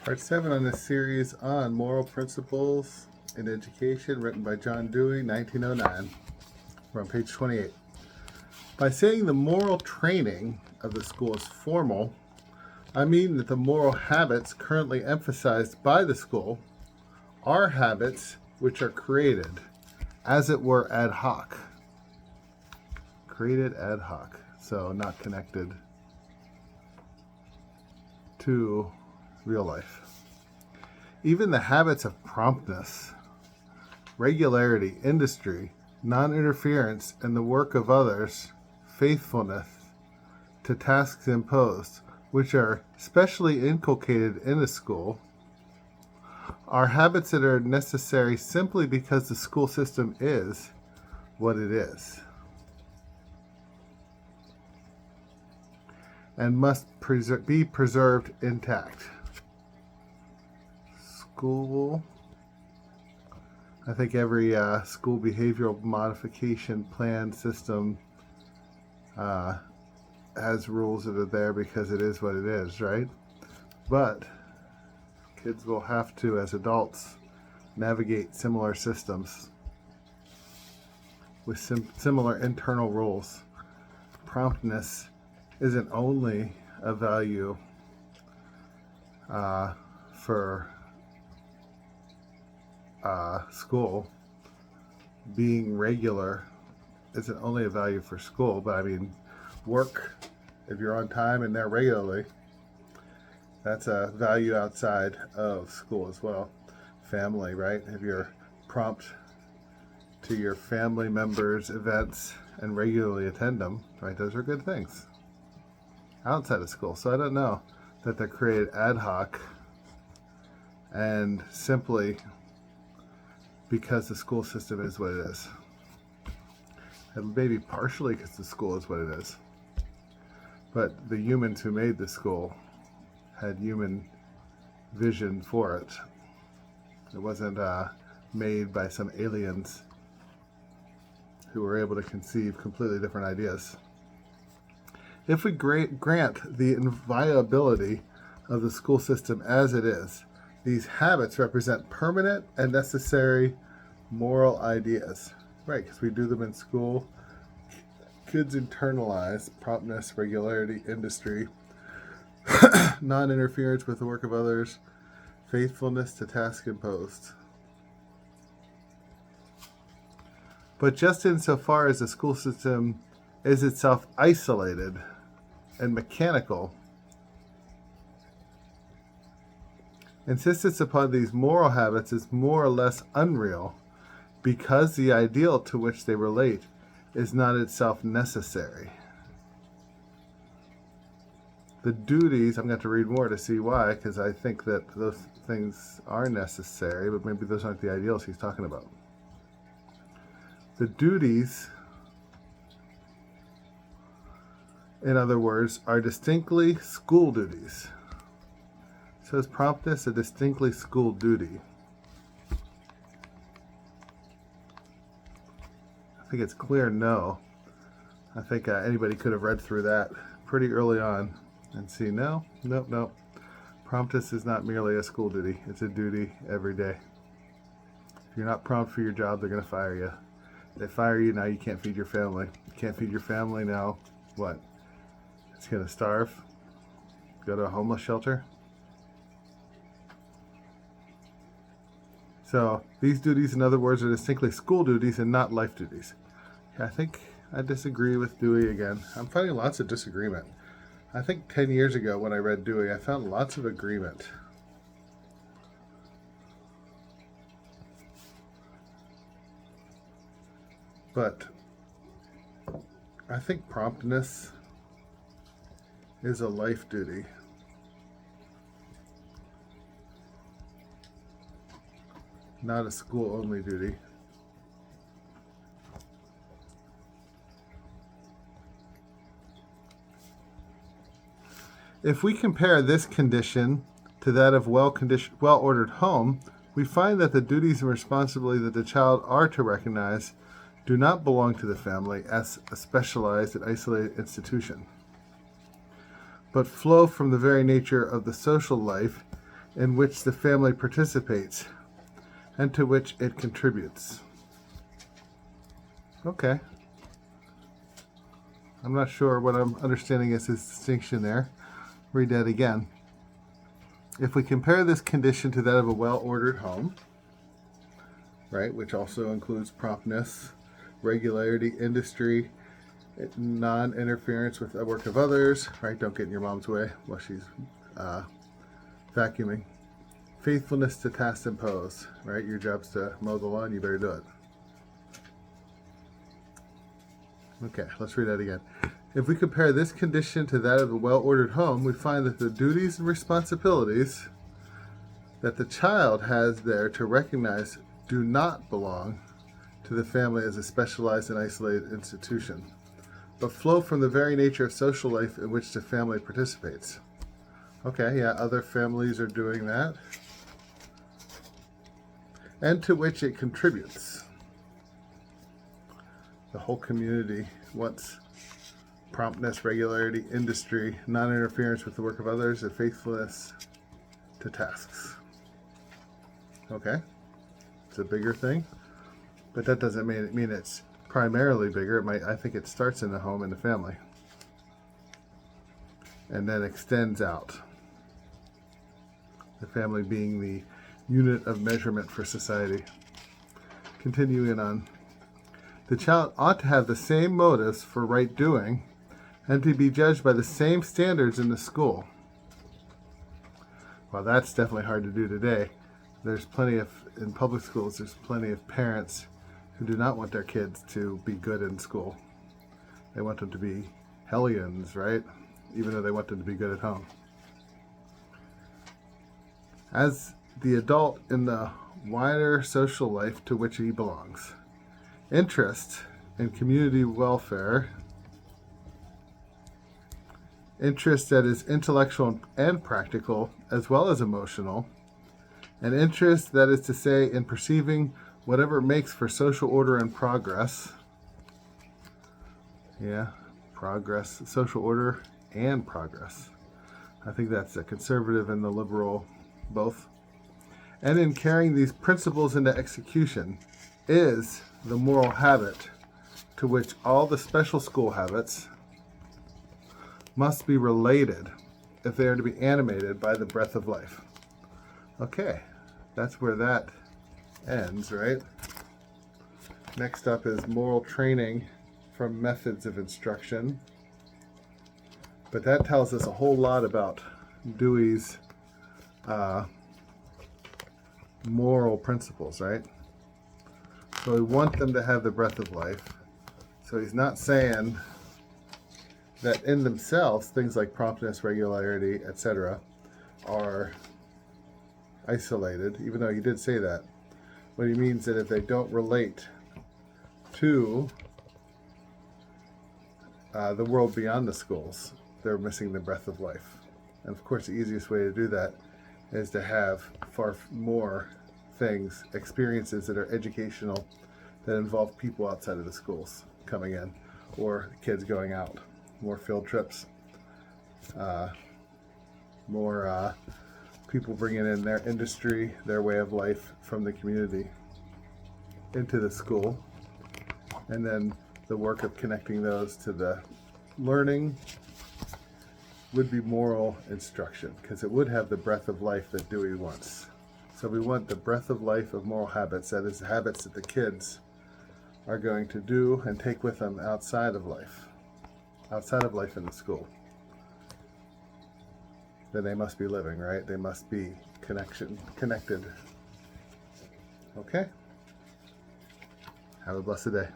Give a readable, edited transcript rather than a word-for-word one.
Part 7 on this series on moral principles in education, written by John Dewey, 1909. We're on page 28. By saying the moral training of the school is formal, I mean that the moral habits currently emphasized by the school are habits which are created, as it were, ad hoc. Created ad hoc, so not connected to real life. Even the habits of promptness, regularity, industry, non-interference in the work of others, faithfulness to tasks imposed, which are specially inculcated in the school, are habits that are necessary simply because the school system is what it is, and must be preserved intact. School, I think every school behavioral modification plan system has rules that are there because it is what it is, right? But kids will have to, as adults, navigate similar systems with similar internal rules. Promptness isn't only a value for school. Being regular isn't only a value for school, but I mean work, if you're on time and there regularly, that's a value outside of school as well. Family, right? If you're prompt to your family members' events and regularly attend them, right? Those are good things outside of school. So I don't know that they're created ad hoc and simply because the school system is what it is. And maybe partially because the school is what it is. But the humans who made the school had human vision for it. It wasn't made by some aliens who were able to conceive completely different ideas. If we grant the inviolability of the school system as it is, these habits represent permanent and necessary moral ideas. Right, because we do them in school. Kids internalize promptness, regularity, industry, non-interference with the work of others, faithfulness to task imposed. But just insofar as the school system is itself isolated and mechanical, insistence upon these moral habits is more or less unreal because the ideal to which they relate is not itself necessary. The duties, I'm going to read more to see why, because I think that those things are necessary, but maybe those aren't the ideals he's talking about. The duties, in other words, are distinctly school duties. So is promptness a distinctly school duty? I think it's clear no. I think anybody could have read through that pretty early on and see nope. Promptness is not merely a school duty. It's a duty every day. If you're not prompt for your job, they're going to fire you. If they fire you, now you can't feed your family. You can't feed your family, now what? It's going to starve? Go to a homeless shelter? So these duties, in other words, are distinctly school duties and not life duties. I think I disagree with Dewey again. I'm finding lots of disagreement. I think 10 years ago when I read Dewey, I found lots of agreement. But I think promptness is a life duty. Not a school-only duty. If we compare this condition to that of well-ordered home, we find that the duties and responsibility that the child are to recognize do not belong to the family as a specialized and isolated institution, but flow from the very nature of the social life in which the family participates and to which it contributes. Okay. I'm not sure what I'm understanding is his distinction there. Read that again. If we compare this condition to that of a well-ordered home, right, which also includes promptness, regularity, industry, non-interference with the work of others, right, don't get in your mom's way while she's vacuuming, faithfulness to tasks imposed, right, your job's to mow the lawn, you better do it. Okay, let's read that again. If we compare this condition to that of a well-ordered home, we find that the duties and responsibilities that the child has there to recognize do not belong to the family as a specialized and isolated institution, but flow from the very nature of social life in which the family participates. Okay, yeah, other families are doing that. And to which it contributes. The whole community wants promptness, regularity, industry, non-interference with the work of others, and faithfulness to tasks. Okay, it's a bigger thing, but that doesn't mean it's primarily bigger. I think it starts in the home and the family, and then extends out. The family being the unit of measurement for society. Continuing on. The child ought to have the same motives for right doing and to be judged by the same standards in the school. Well, that's definitely hard to do today. In public schools, there's plenty of parents who do not want their kids to be good in school. They want them to be hellions, right? Even though they want them to be good at home. As the adult in the wider social life to which he belongs. Interest in community welfare, interest that is intellectual and practical as well as emotional, an interest that is to say in perceiving whatever makes for social order and progress. Yeah, progress, social order and progress. I think that's the conservative and the liberal both. And in carrying these principles into execution is the moral habit to which all the special school habits must be related if they are to be animated by the breath of life. Okay, that's where that ends, right? Next up is moral training from methods of instruction. But that tells us a whole lot about Dewey's moral principles, right? So we want them to have the breath of life. So he's not saying that in themselves, things like promptness, regularity, etc., are isolated, even though he did say that. But he means that if they don't relate to the world beyond the schools, they're missing the breath of life. And of course, the easiest way to do that is to have far more things, experiences that are educational, that involve people outside of the schools coming in, or kids going out, more field trips, more people bringing in their industry, their way of life from the community into the school, and then the work of connecting those to the learning would be moral instruction, because it would have the breath of life that Dewey wants. So we want the breath of life of moral habits, that is, habits that the kids are going to do and take with them outside of life in the school. Then they must be living, right? They must be connected. Okay? Have a blessed day.